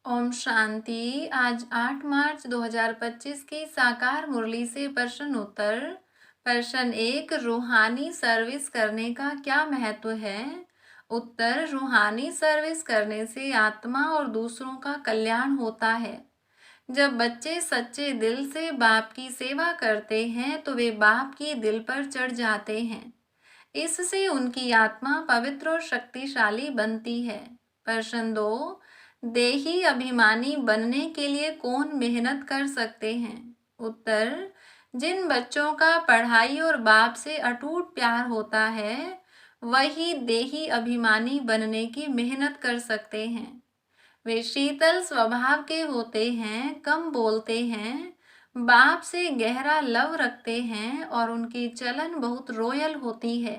ओम शांति। आज 8 मार्च 2025 की साकार मुरली से प्रश्न उत्तर। प्रश्न 1, रूहानी सर्विस करने का क्या महत्व है? उत्तर, रूहानी सर्विस करने से आत्मा और दूसरों का कल्याण होता है। जब बच्चे सच्चे दिल से बाप की सेवा करते हैं तो वे बाप की दिल पर चढ़ जाते हैं। इससे उनकी आत्मा पवित्र और शक्तिशाली बनती है। प्रश्न 2, देही अभिमानी बनने के लिए कौन मेहनत कर सकते हैं? उत्तर, जिन बच्चों का पढ़ाई और बाप से अटूट प्यार होता है वही देही अभिमानी बनने की मेहनत कर सकते हैं। वे शीतल स्वभाव के होते हैं, कम बोलते हैं, बाप से गहरा लव रखते हैं और उनकी चलन बहुत रॉयल होती है।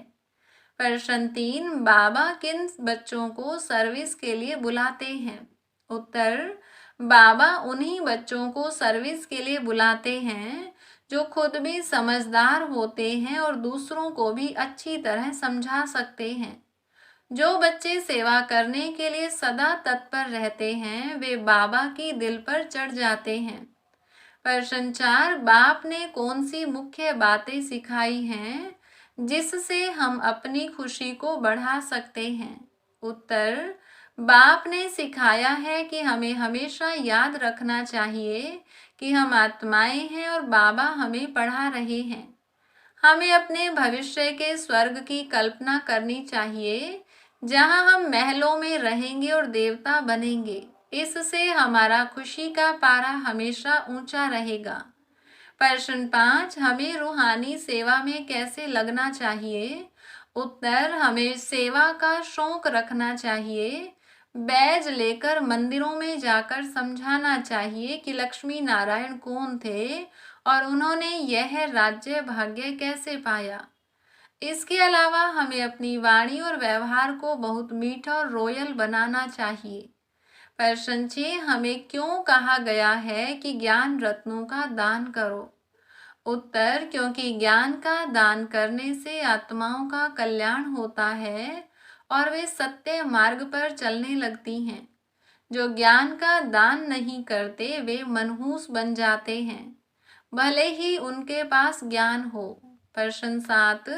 प्रश्न 3, बाबा किन बच्चों को सर्विस के लिए बुलाते हैं? उत्तर, बाबा उन्हीं बच्चों को सर्विस के लिए बुलाते हैं जो खुद भी समझदार होते हैं और दूसरों को भी अच्छी तरह समझा सकते हैं। जो बच्चे सेवा करने के लिए सदा तत्पर रहते हैं वे बाबा की दिल पर चढ़ जाते हैं। प्रश्न 4, बाप ने कौन सी मुख्य बातें सिखाई हैं जिससे हम अपनी खुशी को बढ़ा सकते हैं? उत्तर, बाप ने सिखाया है कि हमें हमेशा याद रखना चाहिए कि हम आत्माएं हैं और बाबा हमें पढ़ा रहे हैं। हमें अपने भविष्य के स्वर्ग की कल्पना करनी चाहिए जहां हम महलों में रहेंगे और देवता बनेंगे। इससे हमारा खुशी का पारा हमेशा ऊंचा रहेगा। प्रश्न 5, हमें रूहानी सेवा में कैसे लगना चाहिए? उत्तर, हमें सेवा का शौक रखना चाहिए। बैज लेकर मंदिरों में जाकर समझाना चाहिए कि लक्ष्मी नारायण कौन थे और उन्होंने यह राज्य भाग्य कैसे पाया। इसके अलावा हमें अपनी वाणी और व्यवहार को बहुत मीठा और रॉयल बनाना चाहिए। प्रश्न 6, हमें क्यों कहा गया है कि ज्ञान रत्नों का दान करो? उत्तर, क्योंकि ज्ञान का दान करने से आत्माओं का कल्याण होता है और वे सत्य मार्ग पर चलने लगती हैं। जो ज्ञान का दान नहीं करते वे मनहूस बन जाते हैं, भले ही उनके पास ज्ञान हो। प्रश्न 7,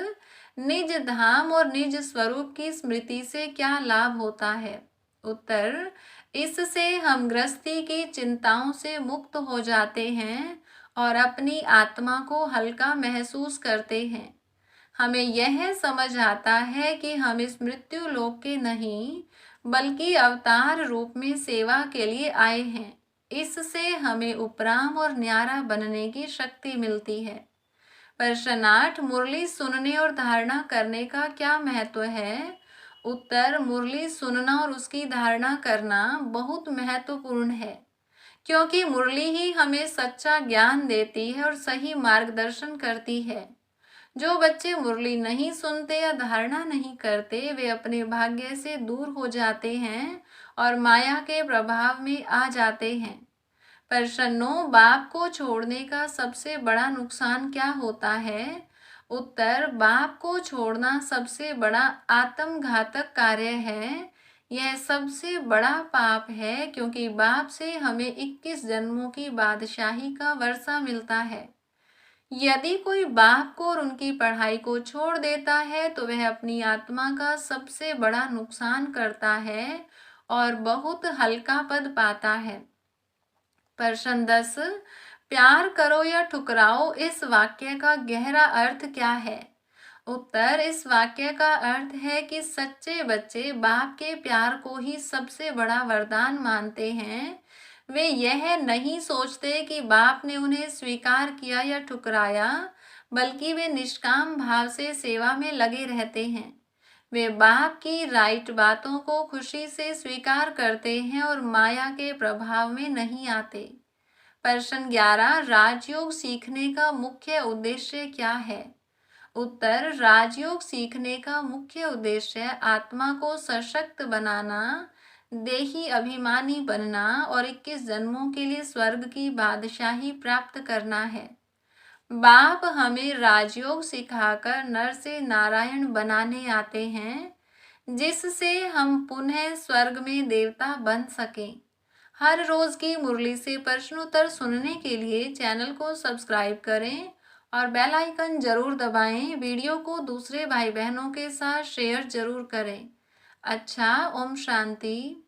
निज धाम और निज स्वरूप की स्मृति से क्या लाभ होता है? उत्तर, इससे हम गृहस्थी की चिंताओं से मुक्त हो जाते हैं और अपनी आत्मा को हल्का महसूस करते हैं। हमें यह समझ आता है कि हम इस मृत्यु लोक के नहीं बल्कि अवतार रूप में सेवा के लिए आए हैं। इससे हमें उपराम और न्यारा बनने की शक्ति मिलती है। प्रश्न 8, मुरली सुनने और धारणा करने का क्या महत्व है? उत्तर, मुरली सुनना और उसकी धारणा करना बहुत महत्वपूर्ण है, क्योंकि मुरली ही हमें सच्चा ज्ञान देती है और सही मार्गदर्शन करती है। जो बच्चे मुरली नहीं सुनते या धारणा नहीं करते वे अपने भाग्य से दूर हो जाते हैं और माया के प्रभाव में आ जाते हैं। प्रश्न 9, बाप को छोड़ने का सबसे बड़ा नुकसान क्या होता है? उत्तर, बाप को छोड़ना सबसे बड़ा आत्मघातक कार्य है। यह सबसे बड़ा पाप है क्योंकि बाप से हमें 21 जन्मों की बादशाही का वर्षा मिलता है। यदि कोई बाप को और उनकी पढ़ाई को छोड़ देता है तो वह अपनी आत्मा का सबसे बड़ा नुकसान करता है और बहुत हल्का पद पाता है। प्रश्न 10, प्यार करो या ठुकराओ, इस वाक्य का गहरा अर्थ क्या है? उत्तर, इस वाक्य का अर्थ है कि सच्चे बच्चे बाप के प्यार को ही सबसे बड़ा वरदान मानते हैं। वे यह नहीं सोचते कि बाप ने उन्हें स्वीकार किया या ठुकराया, बल्कि वे निष्काम भाव से सेवा में लगे रहते हैं। वे बाप की राइट बातों को खुशी से स्वीकार करते हैं और माया के प्रभाव में नहीं आते। प्रश्न 11, राजयोग सीखने का मुख्य उद्देश्य क्या है? उत्तर, राजयोग सीखने का मुख्य उद्देश्य आत्मा को सशक्त बनाना, देही अभिमानी बनना और 21 जन्मों के लिए स्वर्ग की बादशाही प्राप्त करना है। बाप हमें राजयोग सिखाकर नर से नारायण बनाने आते हैं, जिससे हम पुनः स्वर्ग में देवता बन सकें। हर रोज की मुरली से प्रश्नोत्तर सुनने के लिए चैनल को सब्सक्राइब करें और बेल आइकन जरूर दबाएं। वीडियो को दूसरे भाई बहनों के साथ शेयर जरूर करें। अच्छा, ओम शांति।